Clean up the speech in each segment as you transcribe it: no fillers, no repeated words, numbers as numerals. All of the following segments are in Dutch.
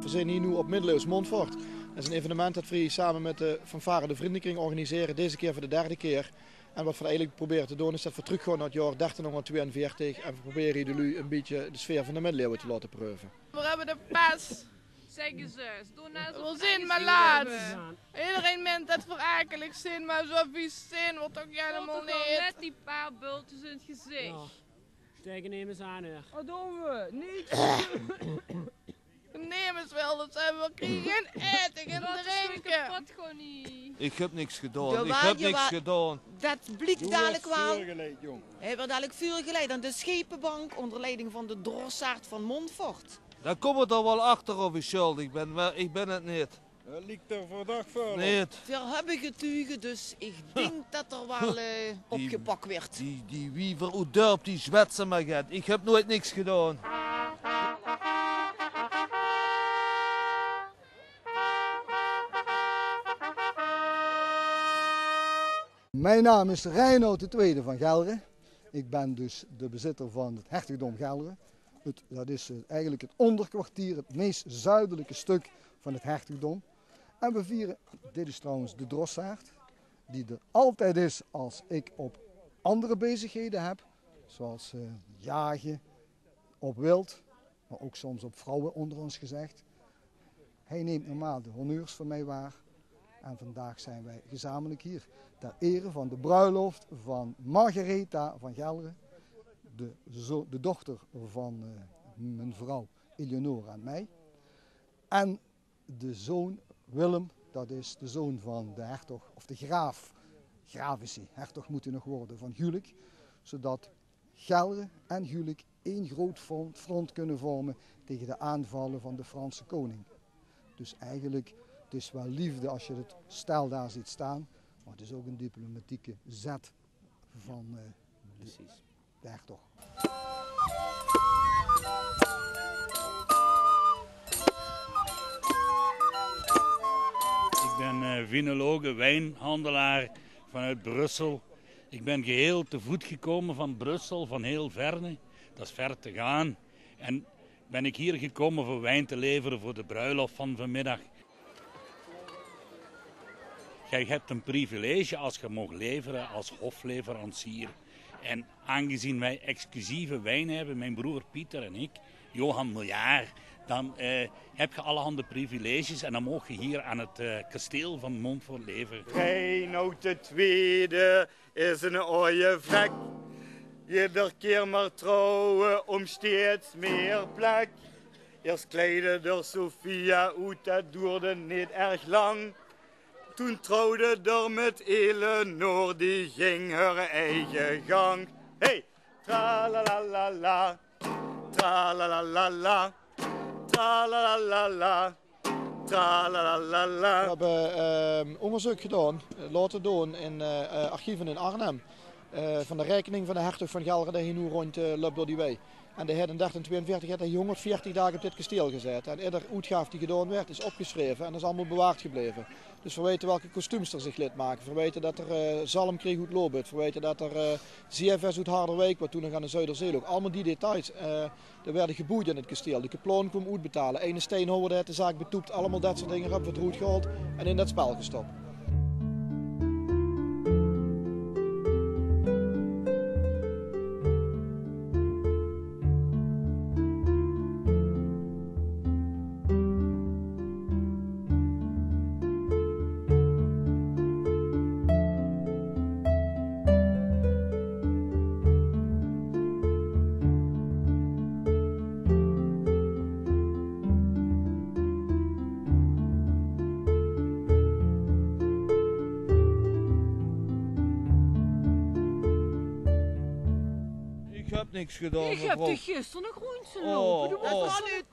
We zijn hier nu op Middeleeuws Montfort. Dat is een evenement dat we samen met de fanfare de Vriendenkring organiseren. Deze keer voor de derde keer. En wat we eigenlijk proberen te doen is dat we teruggaan naar het jaar 1342. En we proberen jullie een beetje de sfeer van de middeleeuwen te laten proeven. We hebben de pas. Zeggen ze, doe nou We zijn maar laat. Iedereen meent dat we akelig zijn, maar zo vies zijn wordt ook helemaal niet. Net die paar bultjes in het gezicht. Ja. Steken neem eens aan, hè. Wat doen we? Niet. Neem eens wel, dat hebben we geen eten en drinken. Dat gewoon niet. Ik heb niks gedaan, Jawel, ik heb niks jawel. gedaan. Dat blijkt dadelijk wel. Jong. Hij werd dadelijk vuur geleid aan de schepenbank onder leiding van de drossaard van Montfort. Daar kom ik er wel achter of ik schuldig ben, maar ik ben het niet. Dat ligt er verdacht voor. Niet. We hebben getuigen, dus ik denk dat er wel opgepakt werd. Die wiever, hoe durft die zwetsen maar gaat. Ik heb nooit niks gedaan. Mijn naam is Reinoud II van Gelre. Ik ben dus de bezitter van het hertogdom Gelre. Dat is eigenlijk het onderkwartier, het meest zuidelijke stuk van het hertogdom. En we vieren, dit is trouwens de drossaard, die er altijd is als ik op andere bezigheden heb. Zoals jagen, op wild, maar ook soms op vrouwen onder ons gezegd. Hij neemt normaal de honneurs van mij waar. En vandaag zijn wij gezamenlijk hier ter ere van de bruiloft van Margaretha van Gelre, de dochter van mijn vrouw Eleonora en mij. En de zoon Willem, dat is de zoon van de hertog, of de graaf is hij, hertog moet hij nog worden, van Gulik. Zodat Gelre en Gulik één groot front kunnen vormen tegen de aanvallen van de Franse koning. Dus eigenlijk, het is wel liefde als je het stel daar ziet staan, maar het is ook een diplomatieke zet van de hertog. Ik ben vinologe, wijnhandelaar vanuit Brussel. Ik ben geheel te voet gekomen van Brussel, van heel verne. Dat is ver te gaan. En ben ik hier gekomen voor wijn te leveren voor de bruiloft van vanmiddag. Jij hebt een privilege als je mag leveren als hofleverancier. En aangezien wij exclusieve wijn hebben, mijn broer Pieter en ik, Johan Miljard, dan heb je allerhande privileges en dan mag je hier aan het kasteel van Montfort leven. Reinoud II is een ooie vrek. Ieder keer maar trouwen om steeds meer plek. Eerst kleedde door Sophia uit, dat duurde niet erg lang. Toen trouwde er met Eleanor, die ging haar eigen gang. Hey, tra-la-la-la-la, tra-la-la-la-la, tra-la-la-la-la, tra-la-la-la-la. We hebben onderzoek gedaan, laten doen in archieven in Arnhem. Van de rekening van de hertog van Gelre, die hier nu rond loopt door die wei. En de in 1342 heeft hij 140 dagen op dit kasteel gezet. En ieder uitgaaf die gedaan werd is opgeschreven en dat is allemaal bewaard gebleven. Dus we weten welke kostuums er zich lid maken. We weten dat er zalm kreeg uit Lobut. We weten dat er ZFS uit Harderwijk, wat toen nog aan de Zuiderzee lag. Allemaal die details. Er werden geboeid in het kasteel. De kaploon kwam uitbetalen. Ene steenhouwer heeft de zaak betoept. Allemaal dat soort dingen hebben we het roet gehaald en in dat spel gestopt. Ik heb niks gedaan, Ik heb mevrouw. toch gisteren nog rondje lopen.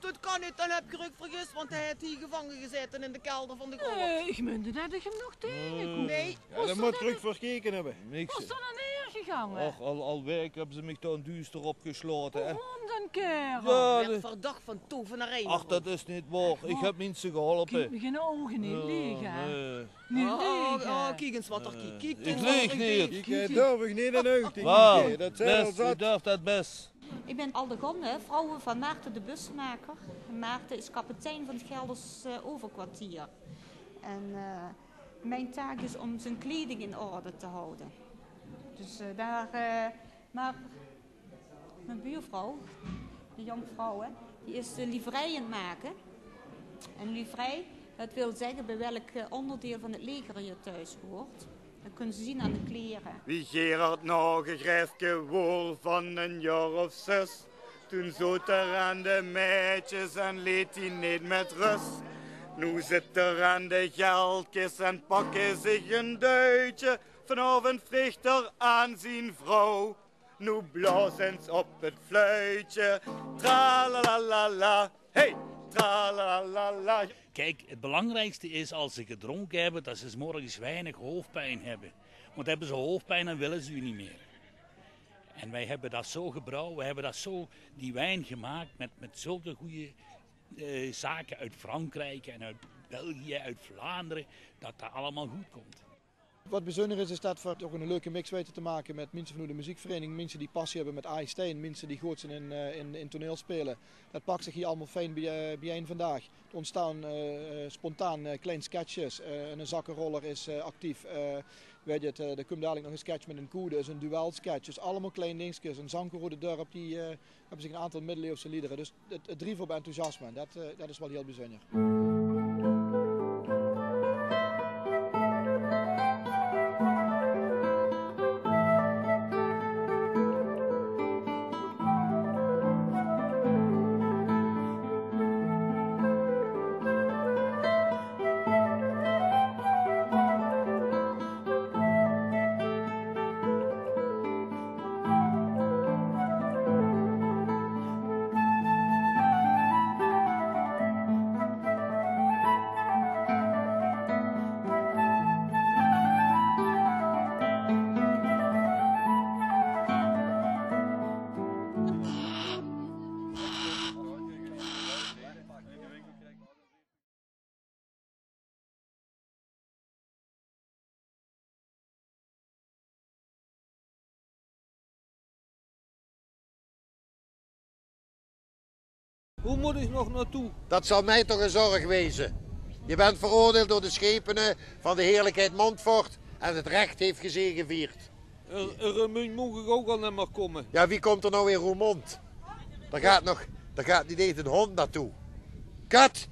Dat kan niet, dan heb je rug vergist, want hij heeft hier gevangen gezeten in de kelder van de grond. Nee, ik meende dat ik hem nog tegenkom. Nee, Ja, dat moet terug verkeken hebben. Niks. Was er naar neergegangen? Och, al week hebben ze mij toen duister opgesloten. Hè. Waarom dan, kerel? Ja, werd verdacht van tovenarij. ach, dat is niet waar. Ik heb mensen geholpen. Kijk me geen ogen niet liggen. Nee. Niet Oh, liggen. kijk eens wat er kijk. Ik lieg niet. Ik durf ik niet een uiting. Waar? Dat zijn al Best, u zat. durft dat best. Ik ben Aldegonde, vrouw van Maarten de busmaker. Maarten is kapitein van het Gelders overkwartier. En mijn taak is om zijn kleding in orde te houden. Dus maar mijn buurvrouw, de jonkvrouw, die is de livrei aan het maken. En livrei, dat wil zeggen bij welk onderdeel van het leger je thuis hoort. Dat kunnen ze zien aan de kleren. Wie Gerard nog een grijfje wol van een jaar of 6. Toen zat er aan de meisjes en leed hij niet met rust. Nu zit er aan de geldkist en pakken zich een duitje. Vanavond vliegt er aan zijn vrouw. Nu blazen ze op het fluitje. Tralalala, hey, tralalala. Kijk, het belangrijkste is als ze gedronken hebben, dat ze 's morgens weinig hoofdpijn hebben. Want hebben ze hoofdpijn, dan willen ze u niet meer. En wij hebben dat zo gebrouwen, we hebben dat zo, die wijn gemaakt met zulke goede zaken uit Frankrijk en uit België, uit Vlaanderen, dat dat allemaal goed komt. Wat bijzonder is dat we ook een leuke mix weten te maken met mensen van de muziekvereniging, mensen die passie hebben met aaisteen, mensen die goed zijn in toneel spelen. Dat pakt zich hier allemaal fijn bijeen vandaag. Er ontstaan spontaan kleine sketches, een zakkenroller is actief. Weet je, er komt dadelijk nog een sketch met een koe, dat is een duelsketch. Dus allemaal kleine dingetjes. Een Zankerode Dorp, die hebben zich een aantal middeleeuwse liederen. Dus het drievoud enthousiasme, dat is wel heel bijzonder. Hoe moet ik nog naartoe? Dat zal mij toch een zorg wezen. Je bent veroordeeld door de schepenen van de heerlijkheid Montfort en het recht heeft gezegevierd. Remuin moet ik ook al niet meer komen. Ja, wie komt er nou in Roermond? Daar gaat niet eens een hond naartoe. Kat!